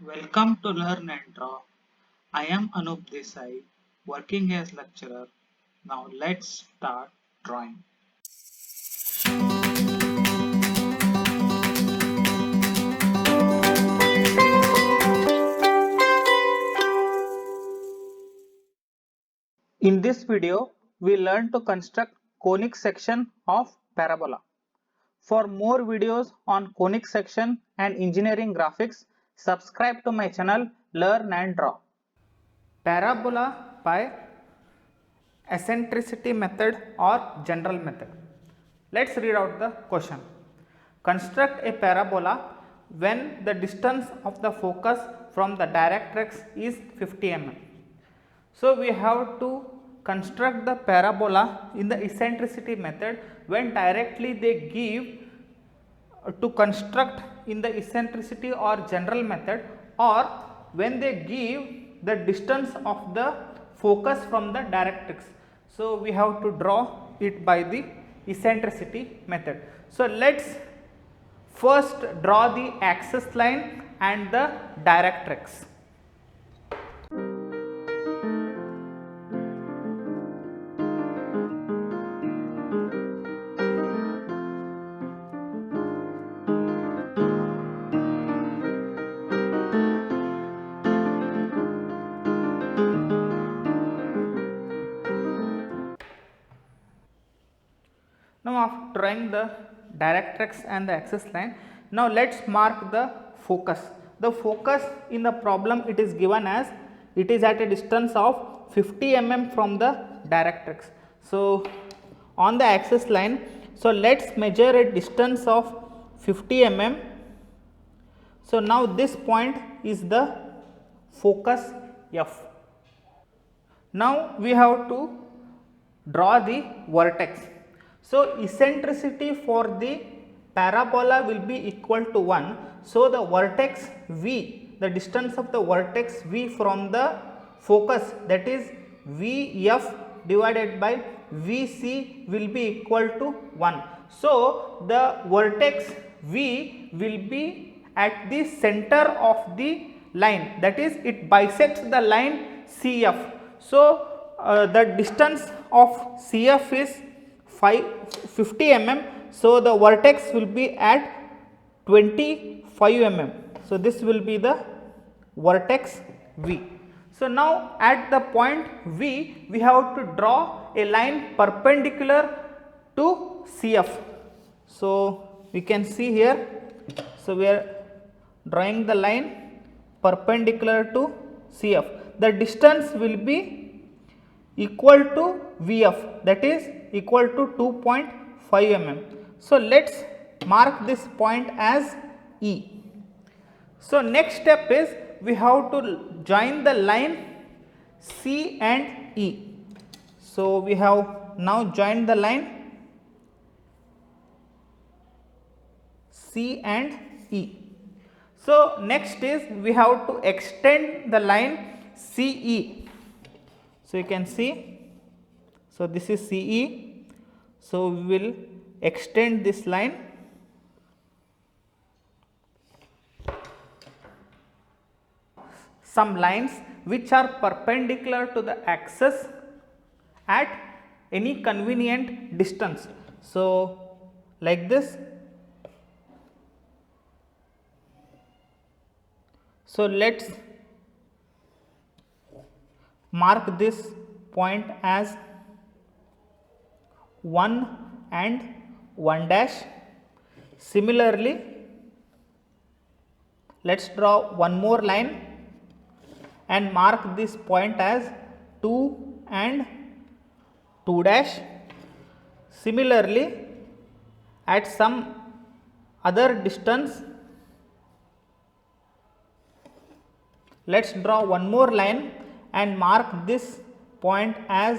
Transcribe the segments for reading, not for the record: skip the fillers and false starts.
Welcome to Learn and Draw. I am Anup Desai, working as lecturer. Now let's start drawing. In this video, we learn to construct conic section of parabola. For more videos on conic section and engineering graphics, subscribe to my channel Learn and Draw. Parabola by eccentricity method or general method. Let's read out the question. Construct a parabola when the distance of the focus from the directrix is 50 mm. So we have to construct the parabola in the eccentricity method when directly they give to construct in the eccentricity or general method, or when they give the distance of the focus from the directrix. So we have to draw it by the eccentricity method. So let's first draw the axis line and the directrix. Now after drawing the directrix and the axis line, now let's mark the focus. The focus in the problem, it is given as it is at a distance of 50 mm from the directrix. So on the axis line, so let's measure a distance of 50 mm. So now this point is the focus F. Now we have to draw the vertex. So eccentricity for the parabola will be equal to 1. So the vertex V, the distance of the vertex V from the focus, that is VF divided by VC, will be equal to 1. So the vertex V will be at the center of the line, that is it bisects the line CF. So the distance of CF is 50 mm. So the vertex will be at 25 mm. So this will be the vertex V. So now at the point V, we have to draw a line perpendicular to CF. So we can see here, so we are drawing the line perpendicular to CF. The distance will be equal to VF, that is equal to 2.5 mm. So let's mark this point as E. So next step is we have to join the line C and E. So we have now joined the line C and E. So next is we have to extend the line CE. So you can see, so this is CE. So we will extend this line. Some lines which are perpendicular to the axis at any convenient distance. So like this. So let's mark this point as 1 and 1 dash. Similarly, let's draw one more line and mark this point as 2 and 2 dash. Similarly, at some other distance, let's draw one more line and mark this point as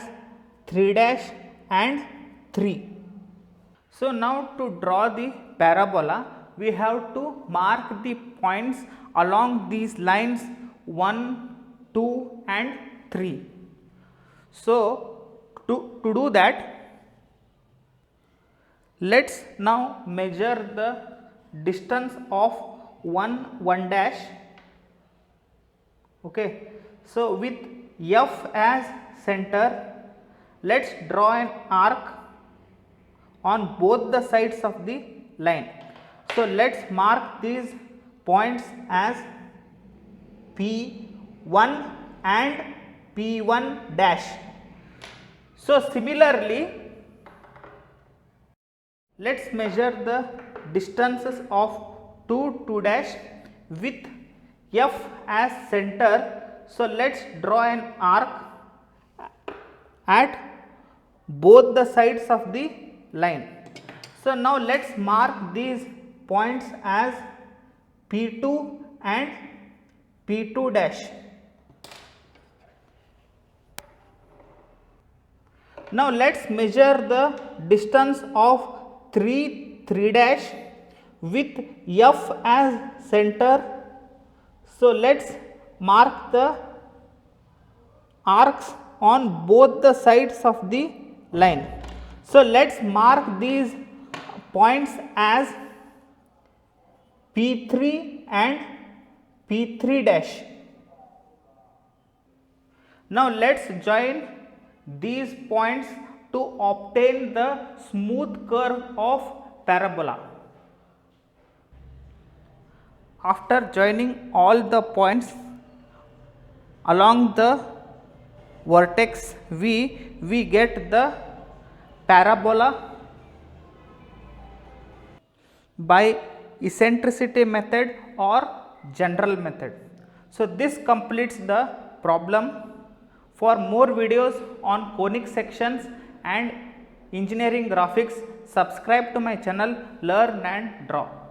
3 dash and 3. So now to draw the parabola, we have to mark the points along these lines 1, 2 and 3. So to do that, let's now measure the distance of 1 dash Okay. So with F as center, let's draw an arc on both the sides of the line. So let's mark these points as P1 and P1 dash. So similarly, let's measure the distances of 2 dash with F as center. So let's draw an arc at both the sides of the line. So now let's mark these points as P2 and P2 dash. Now let's measure the distance of 3 dash with F as center. So let's mark the arcs on both the sides of the line. So let's mark these points as P3 and P3 dash. Now let's join these points to obtain the smooth curve of parabola. After joining all the points along the vertex V, we get the parabola by eccentricity method or general method. So this completes the problem. For more videos on conic sections and engineering graphics, subscribe to my channel Learn and Draw.